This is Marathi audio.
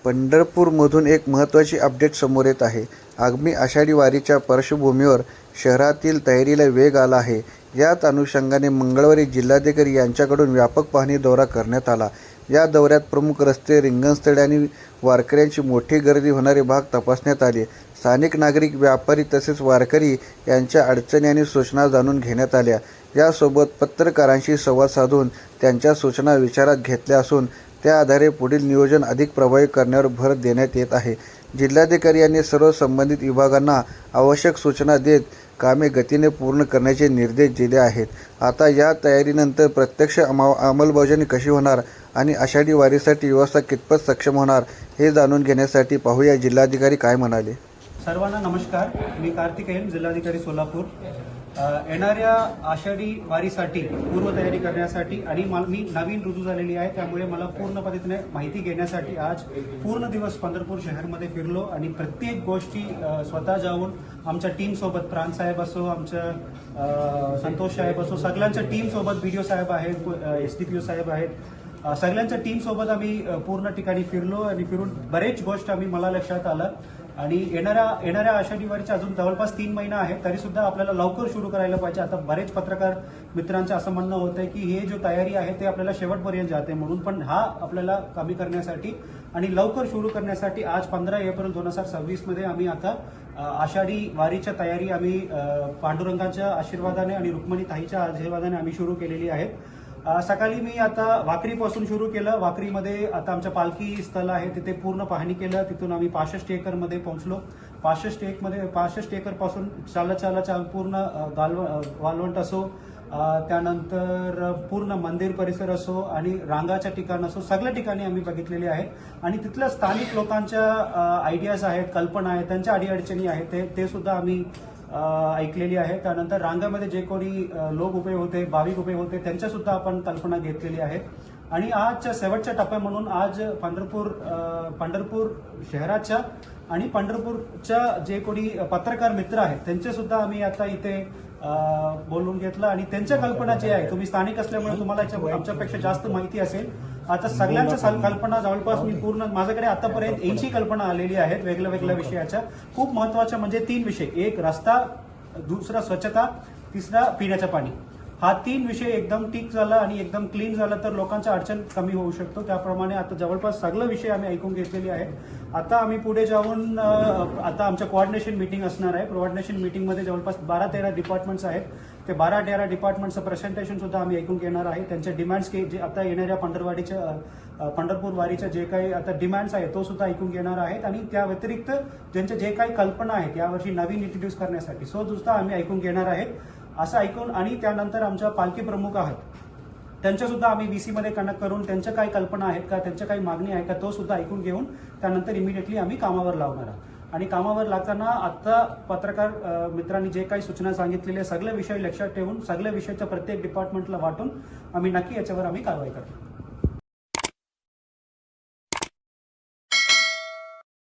पंढरपूरमधून एक महत्त्वाची अपडेट समोर येत आहे. आगामी आषाढी वारीच्या पार्श्वभूमीवर शहरातील तयारीला वेग आला आहे. याच अनुषंगाने मंगळवारी जिल्हाधिकारी यांच्याकडून व्यापक पाहणी दौरा करण्यात आला. या दौऱ्यात प्रमुख रस्ते, रिंगणस्थळे आणि वारकऱ्यांची मोठी गर्दी होणारे भाग तपासण्यात आले. स्थानिक नागरिक, व्यापारी तसेच वारकरी यांच्या अडचणी आणि सूचना जाणून घेण्यात आल्या. यासोबत पत्रकारांशी संवाद साधून त्यांच्या सूचना विचारात घेतल्या असून त्या आधारे पुढील नियोजन अधिक प्रभावी करण्यावर भर देण्यात येत आहे. जिल्हाधिकारी यांनी सर्व संबंधित विभागांना आवश्यक सूचना देत कामे गतीने पूर्ण करण्याचे निर्देश दिले आहेत. आता या तयारीनंतर प्रत्यक्ष अंमलबजावणी कशी होणार आणि आषाढी वारीसाठी व्यवस्था कितपत सक्षम होणार हे जाणून घेण्यासाठी पाहूया जिल्हाधिकारी काय म्हणाले. सर्वांना नमस्कार. मी कार्तिकेयन, जिल्हाधिकारी सोलापूर. येणाऱ्या आषाढी वारीसाठी पूर्वतयारी करण्यासाठी आणि मी नवीन रुजू झालेली आहे, त्यामुळे मला पूर्ण पद्धतीने माहिती घेण्यासाठी आज पूर्ण दिवस पंढरपूर शहरमध्ये फिरलो आणि प्रत्येक गोष्टी स्वतः जाऊन आमच्या टीमसोबत, प्राण साहेब असो, आमच्या संतोष साहेब असो, सगळ्यांच्या टीमसोबत, BDO साहेब आहेत, SDPO साहेब आहेत, सगळ्यांच्या टीमसोबत आम्ही पूर्ण ठिकाणी फिरलो आणि फिरून बरेच गोष्ट मला लक्षात आलं. आणि येणाऱ्या आषाढी वारीच्या अजून जवळपास 3 महिना आहे, तरी सुद्धा आपल्याला लवकर सुरू करायला पाहिजे. आता बरेच पत्रकार मित्रांचं असं म्हणणं होतं की हे जो तयारी आहे ते आपल्याला शेवटपर्यंत जाते म्हणून, पण हा आपल्याला कमी करण्यासाठी आणि लवकर सुरू करण्यासाठी आज 15 एप्रिल 2026 मध्ये आम्ही आता आषाढी वारीच्या तयारी आम्ही पांडुरंगाच्या आशीर्वादाने आणि रुक्मिणी ताईच्या आशीर्वादाने आम्ही सुरू केलेली आहे. सकाळी मी आता वाकरीपासून सुरू केलं. वाकरीमध्ये आता आमच्या पालखी स्थळ आहे तिथे पूर्ण पाहणी केलं. तिथून आम्ही 65 एकरमध्ये पोहोचलो. 65 एकर पासून चालत पूर्ण वालवंट असो, त्यानंतर पूर्ण मंदिर परिसर असो आणि रांगाच्या ठिकाण असो, सगळ्या ठिकाणी आम्ही बघितलेले आहे. आणि तिथल्या स्थानिक लोकांच्या आयडियाज आहेत, कल्पना आहेत, त्यांच्या अडीअडचणी आहेत ते सुद्धा आम्ही ऐकलेली आहे. त्यानंतर रांगामध्ये जे कोणी लोक उभे होते, भाविक उभे होते, त्यांच्या सुद्धा आपण कल्पना घेतलेली आहे. आणि आजच्या शेवटच्या टप्प्या म्हणून आज पंढरपूर शहराच्या आणि पंढरपूरच्या जे कोणी पत्रकार मित्र आहेत त्यांचे सुद्धा आम्ही आता इथे बोलून घेतलं आणि त्यांच्या कल्पना जे आहे, तुम्ही स्थानिक असल्यामुळे तुम्हाला आमच्यापेक्षा जास्त माहिती असेल. आता सगळ्यांच्या कल्पना जवळपास मी पूर्ण माझ्याकडे आतापर्यंत 80 कल्पना आलेली आहेत वेगळ्या वेगळ्या विषयाच्या. खूप महत्वाच्या म्हणजे 3 विषय, एक रस्ता, दुसरा स्वच्छता, तिसरा पिण्याचं पाणी. हा 3 विषय एकदम टिक झाला आणि एकदम क्लीन झाला तर लोकांचा अडचण कमी होऊ शकतो. त्याप्रमाणे आता जवळपास सगळे विषय आम्ही ऐकून घेतलेले आहेत. आता आम्ही पुढे जाऊन आता आमच्या कोऑर्डिनेशन मीटिंग असणार आहे. कोऑर्डिनेशन मीटिंगमध्ये जवळपास 12-13 डिपार्टमेंट्स आहेत. ते 12-13 डिपार्टमेंटचं प्रेझेंटेशन सुद्धा आम्ही ऐकून घेणार आहे. त्यांच्या डिमांड्स जे आता येणाऱ्या पंढरपूर वारीच्या जे काही आता डिमांड्स आहेत तो सुद्धा ऐकून घेणार आहेत. आणि त्या व्यतिरिक्त ज्यांच्या जे काही कल्पना आहेत यावर्षी नवीन इंट्रोड्यूस करण्यासाठी सुद्धा आम्ही ऐकून घेणार आहेत. असं ऐकून आणि त्यानंतर आमच्या पालखी प्रमुख आहेत त्यांच्या सुद्धा आम्ही VC मध्ये कनेक्ट करून त्यांच्या काही कल्पना आहेत का, त्यांच्या काही मागणी आहे का, तो सुद्धा ऐकून घेऊन त्यानंतर इमिडिएटली आम्ही कामावर लावणार आहोत. आणि कामावर लागताना आता पत्रकार मित्रांनी जे काही सूचना सांगितलेल्या सगळे विषय लक्षात ठेवून सगळ्या विषयाच्या प्रत्येक डिपार्टमेंटला वाटून आम्ही नक्की याच्यावर कारवाई करतो.